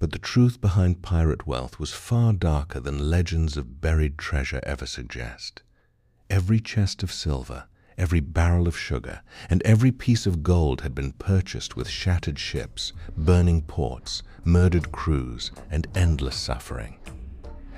But the truth behind pirate wealth was far darker than legends of buried treasure ever suggest. Every chest of silver, every barrel of sugar, and every piece of gold had been purchased with shattered ships, burning ports, murdered crews, and endless suffering.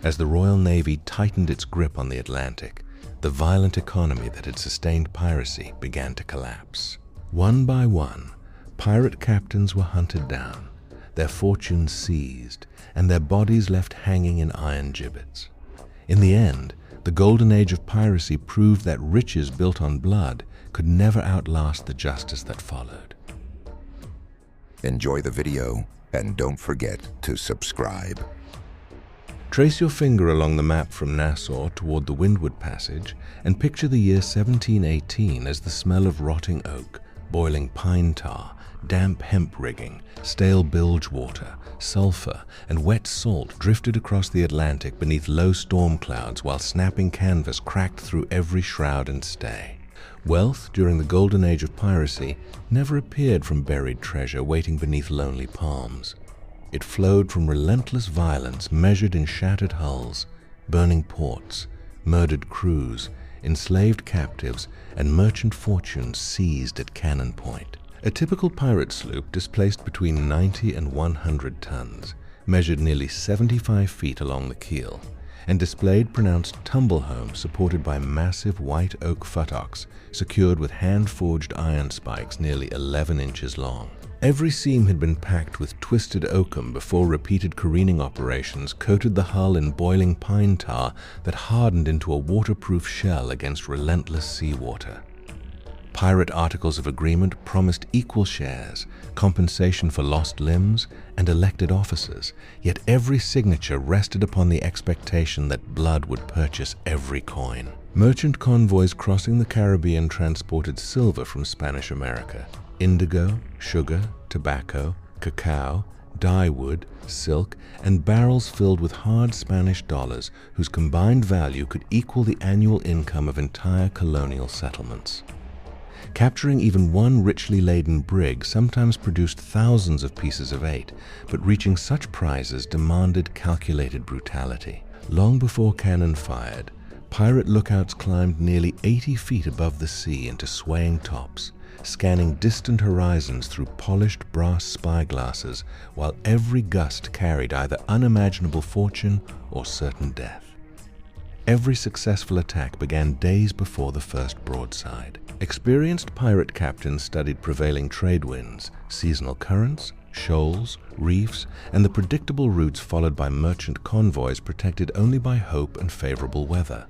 As the Royal Navy tightened its grip on the Atlantic, the violent economy that had sustained piracy began to collapse. One by one, pirate captains were hunted down, their fortunes seized, and their bodies left hanging in iron gibbets. In the end, the Golden Age of Piracy proved that riches built on blood could never outlast the justice that followed. Enjoy the video, and don't forget to subscribe. Trace your finger along the map from Nassau toward the Windward Passage and picture the year 1718 as the smell of rotting oak, boiling pine tar, damp hemp rigging, stale bilge water, sulfur, and wet salt drifted across the Atlantic beneath low storm clouds while snapping canvas cracked through every shroud and stay. Wealth during the Golden Age of Piracy never appeared from buried treasure waiting beneath lonely palms. It flowed from relentless violence measured in shattered hulls, burning ports, murdered crews, enslaved captives, and merchant fortunes seized at cannon point. A typical pirate sloop displaced between 90 and 100 tons, measured nearly 75 feet along the keel, and displayed pronounced tumble-home supported by massive white oak futtocks secured with hand-forged iron spikes nearly 11 inches long. Every seam had been packed with twisted oakum before repeated careening operations coated the hull in boiling pine tar that hardened into a waterproof shell against relentless seawater. Pirate Articles of Agreement promised equal shares, compensation for lost limbs, and elected officers, yet every signature rested upon the expectation that blood would purchase every coin. Merchant convoys crossing the Caribbean transported silver from Spanish America, indigo, sugar, tobacco, cacao, dyewood, silk, and barrels filled with hard Spanish dollars whose combined value could equal the annual income of entire colonial settlements. Capturing even one richly laden brig sometimes produced thousands of pieces of eight, but reaching such prizes demanded calculated brutality. Long before cannon fired, pirate lookouts climbed nearly 80 feet above the sea into swaying tops, scanning distant horizons through polished brass spyglasses, while every gust carried either unimaginable fortune or certain death. Every successful attack began days before the first broadside. Experienced pirate captains studied prevailing trade winds, seasonal currents, shoals, reefs, and the predictable routes followed by merchant convoys protected only by hope and favorable weather.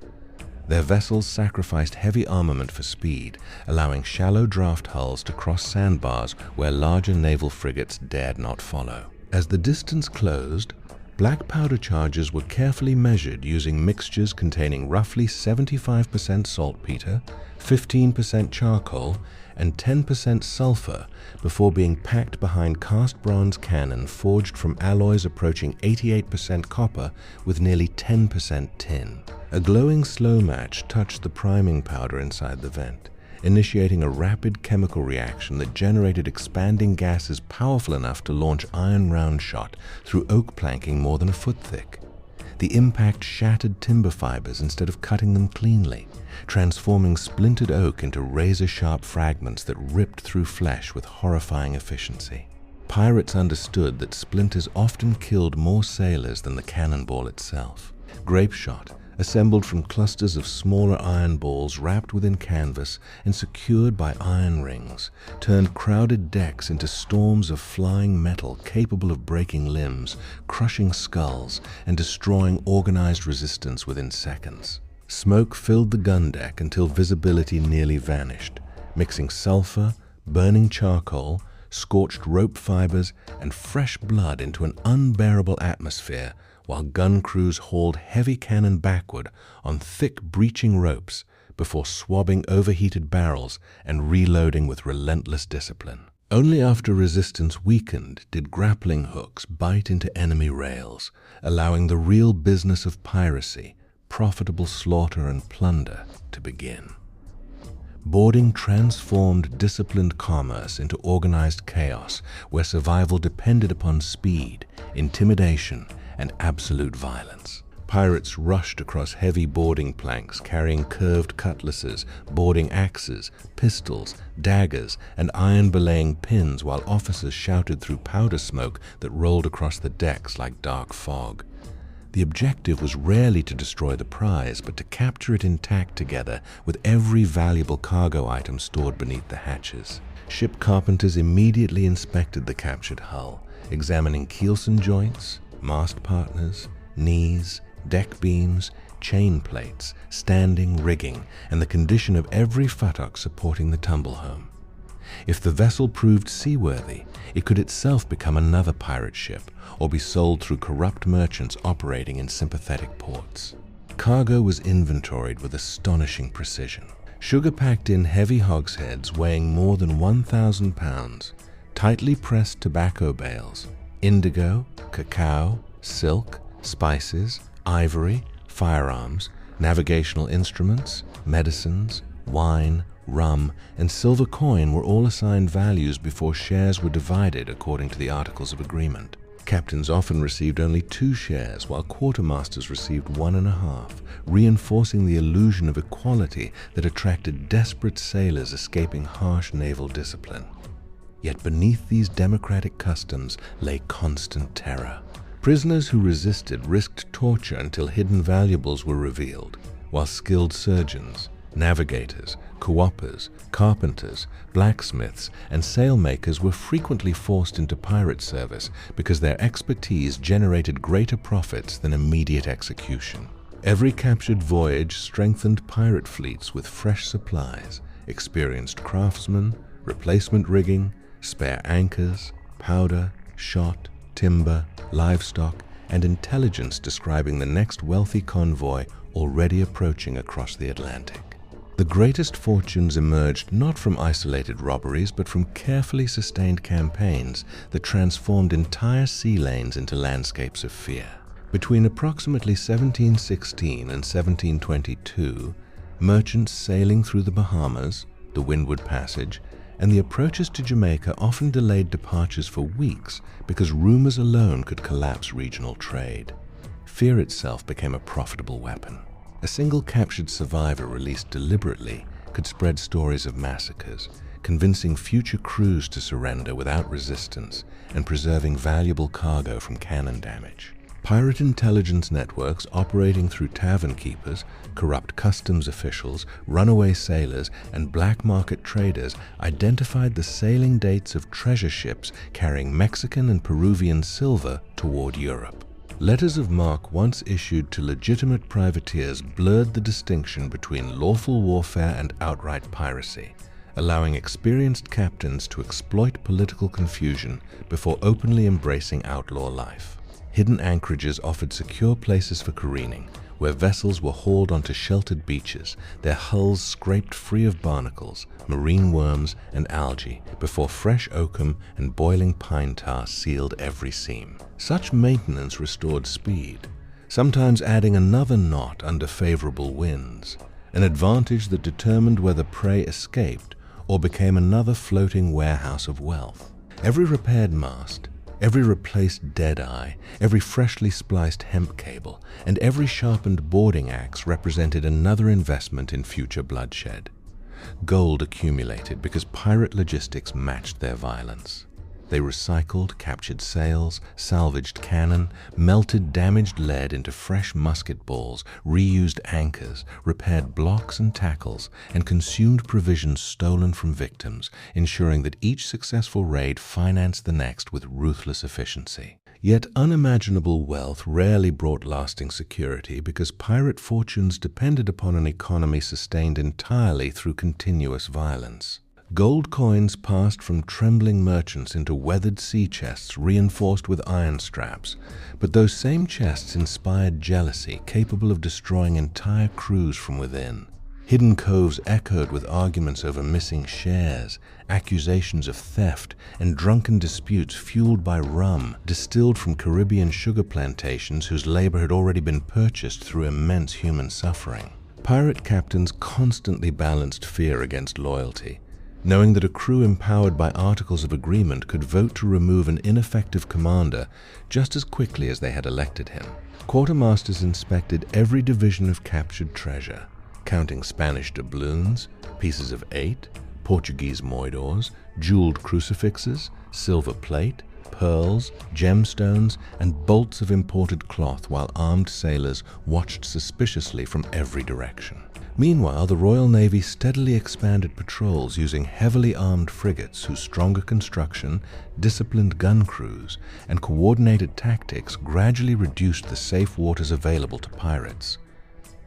Their vessels sacrificed heavy armament for speed, allowing shallow draft hulls to cross sandbars where larger naval frigates dared not follow. As the distance closed, black powder charges were carefully measured using mixtures containing roughly 75% saltpeter, 15% charcoal, and 10% sulfur before being packed behind cast bronze cannon forged from alloys approaching 88% copper with nearly 10% tin. A glowing slow match touched the priming powder inside the vent, initiating a rapid chemical reaction that generated expanding gases powerful enough to launch iron round shot through oak planking more than a foot thick. The impact shattered timber fibers instead of cutting them cleanly, transforming splintered oak into razor-sharp fragments that ripped through flesh with horrifying efficiency. Pirates understood that splinters often killed more sailors than the cannonball itself. Grape shot, assembled from clusters of smaller iron balls wrapped within canvas and secured by iron rings, turned crowded decks into storms of flying metal capable of breaking limbs, crushing skulls, and destroying organized resistance within seconds. Smoke filled the gun deck until visibility nearly vanished, mixing sulfur, burning charcoal, scorched rope fibers, and fresh blood into an unbearable atmosphere, while gun crews hauled heavy cannon backward on thick breaching ropes before swabbing overheated barrels and reloading with relentless discipline. Only after resistance weakened did grappling hooks bite into enemy rails, allowing the real business of piracy, profitable slaughter and plunder, to begin. Boarding transformed disciplined commerce into organized chaos where survival depended upon speed, intimidation, and absolute violence. Pirates rushed across heavy boarding planks carrying curved cutlasses, boarding axes, pistols, daggers, and iron belaying pins while officers shouted through powder smoke that rolled across the decks like dark fog. The objective was rarely to destroy the prize, but to capture it intact together with every valuable cargo item stored beneath the hatches. Ship carpenters immediately inspected the captured hull, examining keelson joints, mast partners, knees, deck beams, chain plates, standing rigging, and the condition of every futtock supporting the tumble-home. If the vessel proved seaworthy, it could itself become another pirate ship or be sold through corrupt merchants operating in sympathetic ports. Cargo was inventoried with astonishing precision. Sugar packed in heavy hogsheads weighing more than 1,000 pounds, tightly pressed tobacco bales, indigo, cacao, silk, spices, ivory, firearms, navigational instruments, medicines, wine, rum, and silver coin were all assigned values before shares were divided according to the Articles of Agreement. Captains often received only 2 shares, while quartermasters received 1.5, reinforcing the illusion of equality that attracted desperate sailors escaping harsh naval discipline. Yet beneath these democratic customs lay constant terror. Prisoners who resisted risked torture until hidden valuables were revealed, while skilled surgeons, navigators, co-opers, carpenters, blacksmiths, and sailmakers were frequently forced into pirate service because their expertise generated greater profits than immediate execution. Every captured voyage strengthened pirate fleets with fresh supplies, experienced craftsmen, replacement rigging, spare anchors, powder, shot, timber, livestock, and intelligence describing the next wealthy convoy already approaching across the Atlantic. The greatest fortunes emerged not from isolated robberies, but from carefully sustained campaigns that transformed entire sea lanes into landscapes of fear. Between approximately 1716 and 1722, merchants sailing through the Bahamas, the Windward Passage, and the approaches to Jamaica often delayed departures for weeks because rumors alone could collapse regional trade. Fear itself became a profitable weapon. A single captured survivor released deliberately could spread stories of massacres, convincing future crews to surrender without resistance and preserving valuable cargo from cannon damage. Pirate intelligence networks operating through tavern keepers, corrupt customs officials, runaway sailors, and black market traders identified the sailing dates of treasure ships carrying Mexican and Peruvian silver toward Europe. Letters of marque once issued to legitimate privateers blurred the distinction between lawful warfare and outright piracy, allowing experienced captains to exploit political confusion before openly embracing outlaw life. Hidden anchorages offered secure places for careening, where vessels were hauled onto sheltered beaches, their hulls scraped free of barnacles, marine worms, and algae, before fresh oakum and boiling pine tar sealed every seam. Such maintenance restored speed, sometimes adding another knot under favorable winds, an advantage that determined whether prey escaped or became another floating warehouse of wealth. Every repaired mast, every replaced deadeye, every freshly spliced hemp cable, and every sharpened boarding axe represented another investment in future bloodshed. Gold accumulated because pirate logistics matched their violence. They recycled captured sails, salvaged cannon, melted damaged lead into fresh musket balls, reused anchors, repaired blocks and tackles, and consumed provisions stolen from victims, ensuring that each successful raid financed the next with ruthless efficiency. Yet unimaginable wealth rarely brought lasting security because pirate fortunes depended upon an economy sustained entirely through continuous violence. Gold coins passed from trembling merchants into weathered sea chests reinforced with iron straps, but those same chests inspired jealousy capable of destroying entire crews from within. Hidden coves echoed with arguments over missing shares, accusations of theft, and drunken disputes fueled by rum distilled from Caribbean sugar plantations whose labor had already been purchased through immense human suffering. Pirate captains constantly balanced fear against loyalty, knowing that a crew empowered by articles of agreement could vote to remove an ineffective commander just as quickly as they had elected him. Quartermasters inspected every division of captured treasure, counting Spanish doubloons, pieces of 8, Portuguese moidores, jeweled crucifixes, silver plate, pearls, gemstones, and bolts of imported cloth, while armed sailors watched suspiciously from every direction. Meanwhile, the Royal Navy steadily expanded patrols using heavily armed frigates whose stronger construction, disciplined gun crews, and coordinated tactics gradually reduced the safe waters available to pirates.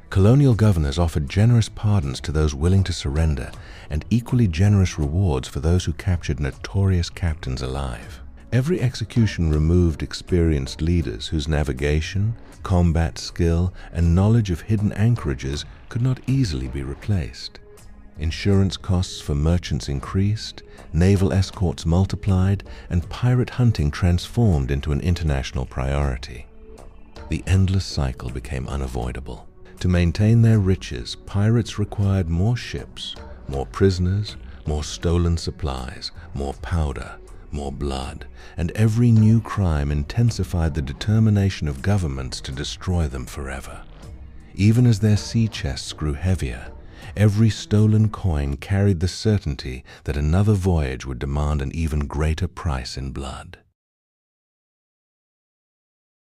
Colonial governors offered generous pardons to those willing to surrender and equally generous rewards for those who captured notorious captains alive. Every execution removed experienced leaders whose navigation, combat skill, and knowledge of hidden anchorages could not easily be replaced. Insurance costs for merchants increased, naval escorts multiplied, and pirate hunting transformed into an international priority. The endless cycle became unavoidable. To maintain their riches, pirates required more ships, more prisoners, more stolen supplies, more powder, more blood, and every new crime intensified the determination of governments to destroy them forever. Even as their sea chests grew heavier, every stolen coin carried the certainty that another voyage would demand an even greater price in blood.